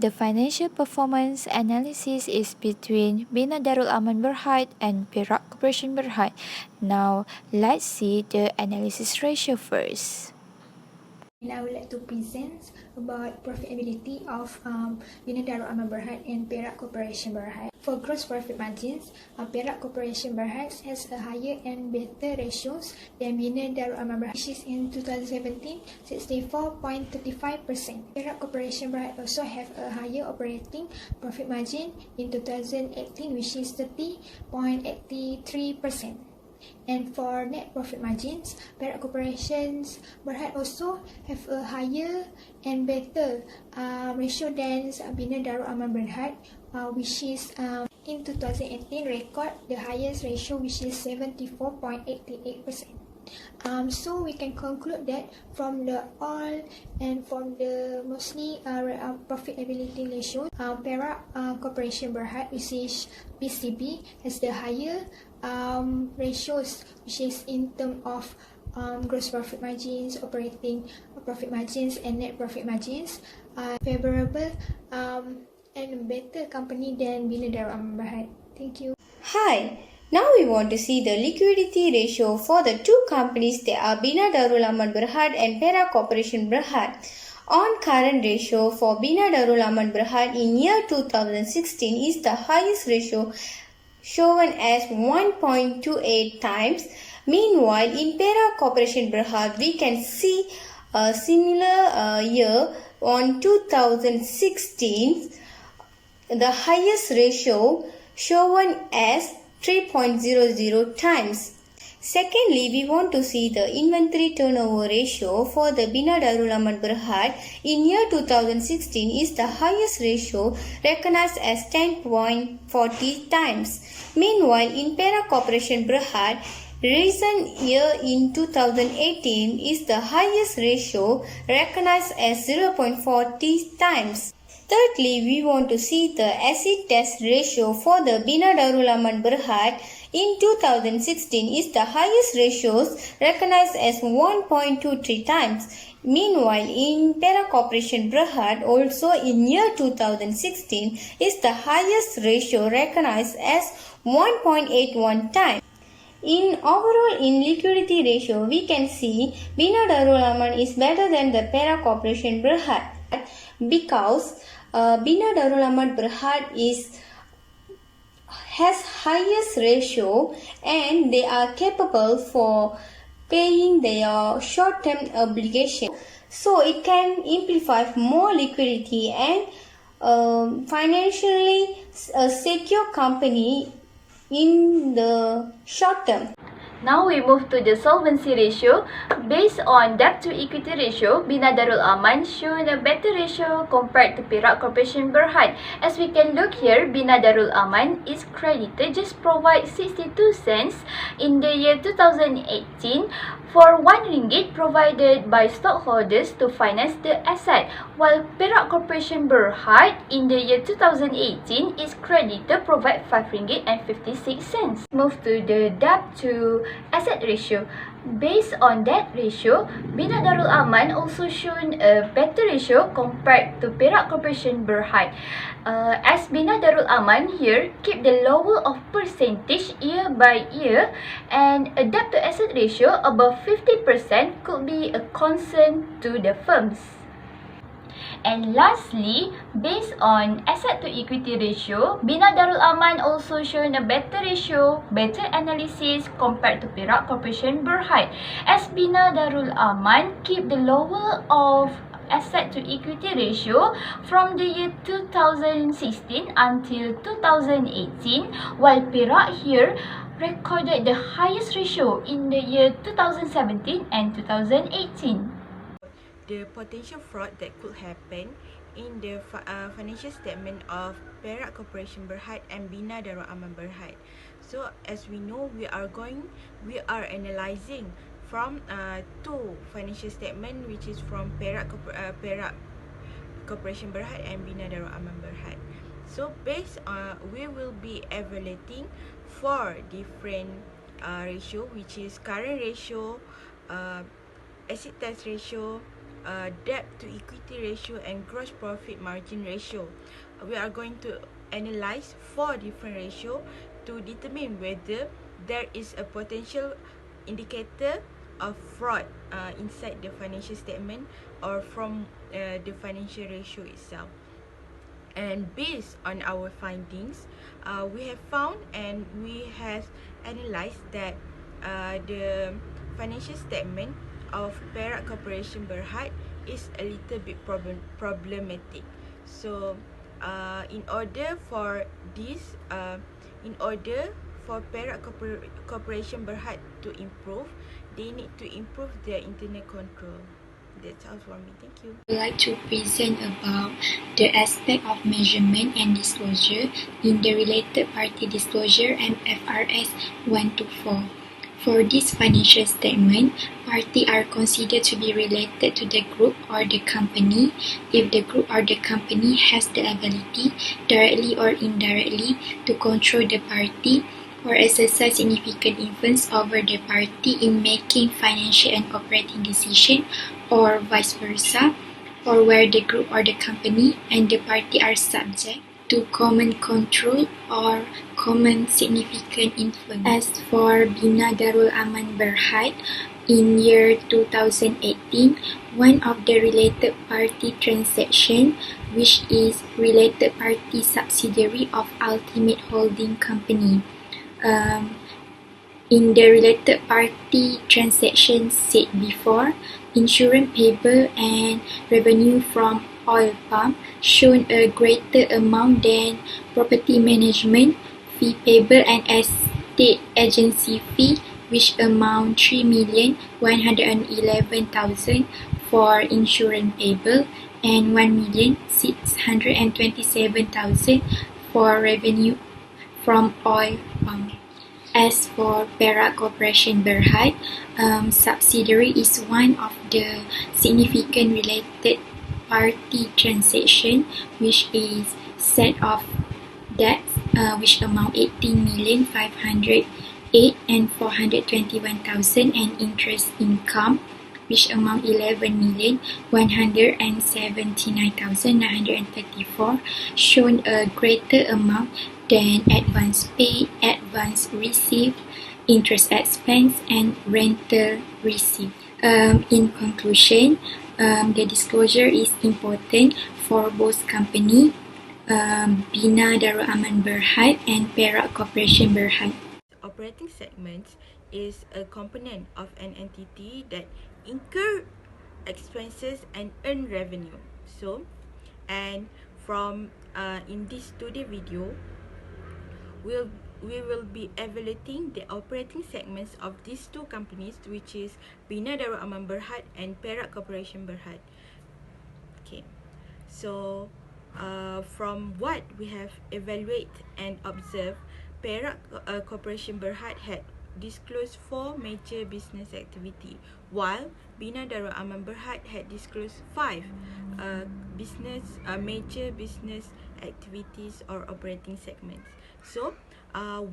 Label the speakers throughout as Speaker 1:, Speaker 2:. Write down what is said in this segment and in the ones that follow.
Speaker 1: The financial performance analysis is between Bina Darul Aman Berhad and Perak Corporation Berhad. Now, let's see the analysis ratio first.
Speaker 2: And I would like to present about profitability of Bina Darul Aman Berhad and Perak Corporation Berhad. For gross profit margins, Perak Corporation Berhad has a higher and better ratios than Bina Darul Aman Berhad, which is in 2017 64.35%. Perak Corporation Berhad also have a higher operating profit margin in 2018, which is 30.83%. And for net profit margins, Perak Corporations Berhad also have a higher and better ratio than Bina Darul Aman Berhad, which is in 2018 record the highest ratio, which is 74.88%. So we can conclude that from the all and from the mostly profitability ratio, Perak Corporation Berhad, which is PCB, has the higher ratios, which is in terms of gross profit margins, operating profit margins, and net profit margins, favorable and better company than Bina Darul Aman Berhad. Thank you.
Speaker 3: Hi, now we want to see the liquidity ratio for the two companies, that are Bina Darul Aman Berhad and Perak Corporation Berhad. On current ratio for Bina Darul Aman Berhad in year 2016 is the highest ratio, shown as 1.28 times. Meanwhile, in Perak Corporation Berhad, we can see a similar year on 2016, the highest ratio shown as 3.00 times. Secondly, we want to see the inventory turnover ratio for the Bina Darul Aman Berhad in year 2016 is the highest ratio, recognized as 10.40 times. Meanwhile, in Perak Corporation Berhad, recent year in 2018 is the highest ratio, recognized as 0.40 times. Thirdly, we want to see the acid test ratio for the Bina Darul Aman Berhad in 2016 is the highest ratios, recognized as 1.23 times. Meanwhile, in Perak Corporation Berhad, also in year 2016 is the highest ratio, recognized as 1.81 times. In overall, in liquidity ratio, we can see Bina Darul Aman is better than the Perak Corporation Berhad, because Bina Darul Aman Berhad has highest ratio and they are capable for paying their short-term obligation. So it can amplify more liquidity and financially secure company in the short term.
Speaker 4: Now we move to the solvency ratio. Based on debt to equity ratio, Bina Darul Aman shown a better ratio compared to Perak Corporation Berhad. As we can look here, Bina Darul Aman is credited just provide 62 cents in the year 2018 for 1 ringgit provided by stockholders to finance the asset, while Perak Corporation Berhad in the year 2018 is credited provide 5 ringgit and 56 cents. Move to the debt to asset ratio. Based on that ratio, Bina Darul Aman also shown a better ratio compared to Perak Corporation Berhad. As Bina Darul Aman here keep the lower of percentage year by year, and a debt to asset ratio above 50% could be a concern to the firms. And lastly, based on asset to equity ratio, Bina Darul Aman also shown a better ratio, better analysis compared to Perak Corporation Berhad, as Bina Darul Aman keep the lower of asset to equity ratio from the year 2016 until 2018, while Perak here recorded the highest ratio in the year 2017 and 2018.
Speaker 5: The potential fraud that could happen in the financial statement of Perak Corporation Berhad and Bina Darul Aman Berhad. So as we know, we are analyzing from two financial statement, which is from Perak Corporation Berhad and Bina Darul Aman Berhad. So based on, we will be evaluating four different ratio, which is current ratio, acid test ratio, debt to equity ratio and gross profit margin ratio. We are going to analyze 4 different ratio to determine whether there is a potential indicator of fraud inside the financial statement or from the financial ratio itself. And based on our findings, we have found and we have analysed that the financial statement of Perak Corporation Berhad is a little bit problematic. So, in order for this, in order for Perak Corporation Berhad to improve, they need to improve their internal control. That's all for me. Thank you.
Speaker 6: I would like to present about the aspect of measurement and disclosure in the related party disclosure MFRS 1 to 4. For this financial statement, parties are considered to be related to the group or the company if the group or the company has the ability, directly or indirectly, to control the party or exercise significant influence over the party in making financial and operating decisions, or vice versa, or where the group or the company and the party are subject to common control or common significant influence. As for Bina Darul Aman Berhad, in year 2018, one of the related party transaction, which is related party subsidiary of Ultimate Holding Company, in the related party transactions said before, insurance payable and revenue from oil palm shown a greater amount than property management fee payable and estate agency fee, which amount 3,111,000 for insurance payable and 1,627,000 for revenue from oil palm. As for Perak Corporation Berhad, subsidiary is one of the significant related party transaction, which is set of debts which amount 18,508,421,000 and interest income which amount 11,179,934, shown a greater amount than advance paid, advance received, interest expense, and rental received. In conclusion, the disclosure is important for both company, Bina Darul Aman Berhad and Perak Corporation Berhad.
Speaker 5: Operating segments is a component of an entity that incur expenses and earn revenue. So, and from in this today video, we will be evaluating the operating segments of these two companies, which is Bina Darul Aman Berhad and Perak Corporation Berhad. Okay, so from what we have evaluated and observed, Perak Corporation Berhad had disclosed 4 major business activity, while Bina Darul Aman Berhad had disclosed 5 major business activities or operating segments. So,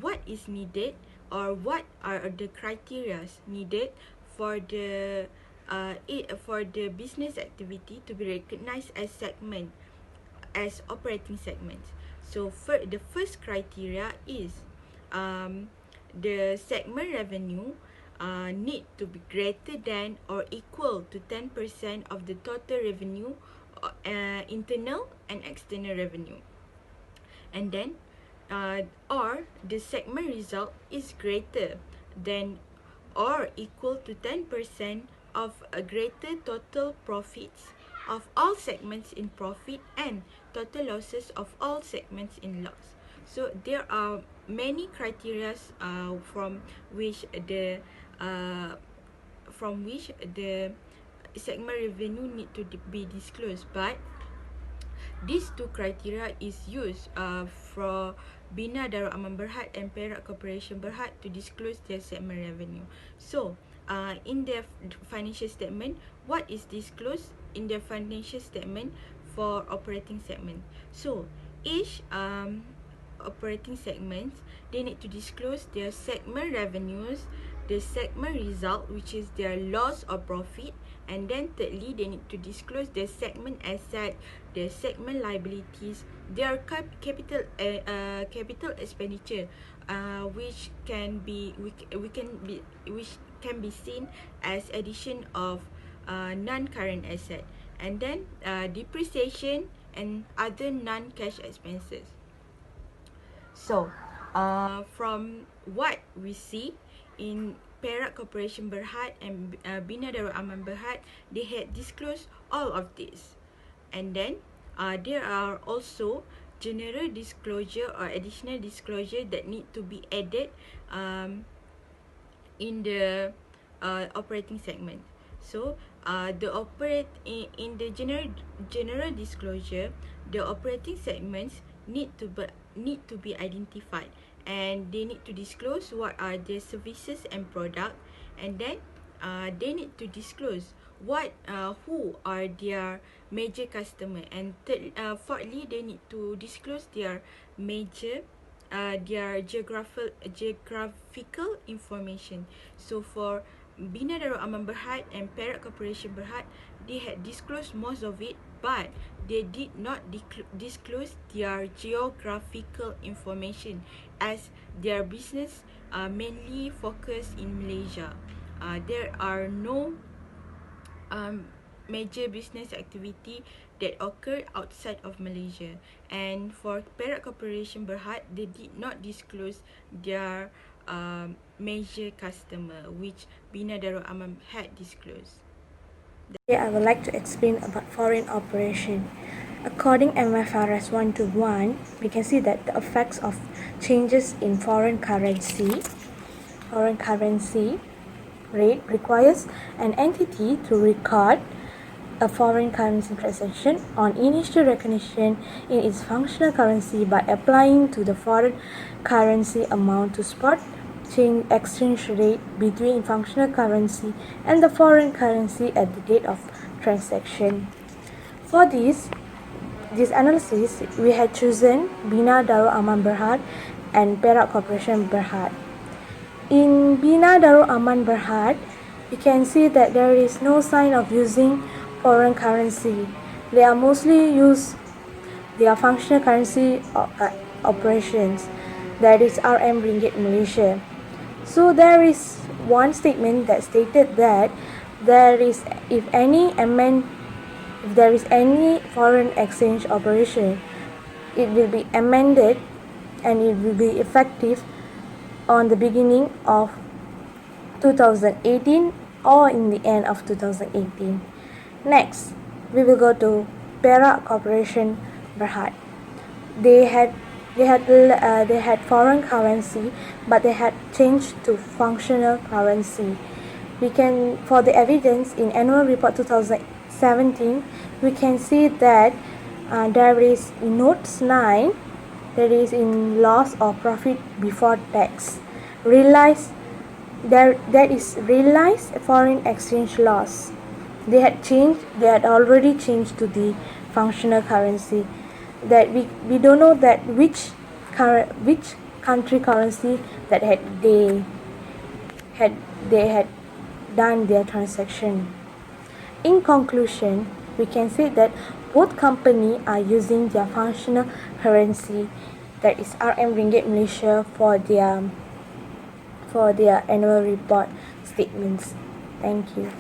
Speaker 5: what is needed or what are the criteria needed for the business activity to be recognized as segment, as operating segments? So, the first criteria is the segment revenue need to be greater than or equal to 10% of the total revenue, internal and external revenue. And then, or the segment result is greater than or equal to 10% of a greater total profits of all segments in profit and total losses of all segments in loss. So there are many criteria from which the segment revenue need to be disclosed, but these two criteria is used for Bina Darul Aman Berhad and Perak Corporation Berhad to disclose their segment revenue. So, in their financial statement, what is disclosed in their financial statement for operating segment? So, each operating segments, they need to disclose their segment revenues, the segment result, which is their loss or profit, And then thirdly, they need to disclose the segment asset, the segment liabilities, their capital expenditure, which can be which can be seen as addition of non-current asset, and then depreciation and other non-cash expenses. So, from what we see in Perak Corporation Berhad and Bina Darul Aman Berhad, they had disclosed all of this. And then there are also general disclosure or additional disclosure that need to be added in the operating segment. So the in the general disclosure, the operating segments need to be identified, and they need to disclose what are their services and product, and then they need to disclose what who are their major customer, and fourthly, they need to disclose their major their geographical information. So for Bina Darul Aman Berhad and Perak Corporation Berhad, they had disclosed most of it, but they did not disclose their geographical information, as their business mainly focused in Malaysia. There are no major business activity that occur outside of Malaysia. And for Perak Corporation Berhad, they did not disclose their major customer, which Bina Darul Aman had disclosed.
Speaker 7: Today I would like to explain about foreign operation. According MFRS 121, we can see that the effects of changes in foreign currency rate requires an entity to record a foreign currency transaction on initial recognition in its functional currency by applying to the foreign currency amount to spot exchange rate between functional currency and the foreign currency at the date of transaction. For this analysis, we had chosen Bina Darul Aman Berhad and Perak Corporation Berhad. In Bina Darul Aman Berhad, we can see that there is no sign of using foreign currency. They are mostly use their functional currency operations, that is RM Ringgit Malaysia. So there is one statement that stated that if there is any foreign exchange operation, it will be amended and it will be effective on the beginning of 2018 or in the end of 2018. Next, we will go to Perak Corporation Berhad. They had foreign currency, but they had changed to functional currency. For the evidence in annual report 2017, we can see that there is in notes 9, there is in loss or profit before tax. That is realized foreign exchange loss. They had already changed to the functional currency. That we don't know that which country currency that they had done their transaction. In conclusion, we can say that both companies are using their functional currency, that is RM Ringgit Malaysia, for their annual report statements. Thank you.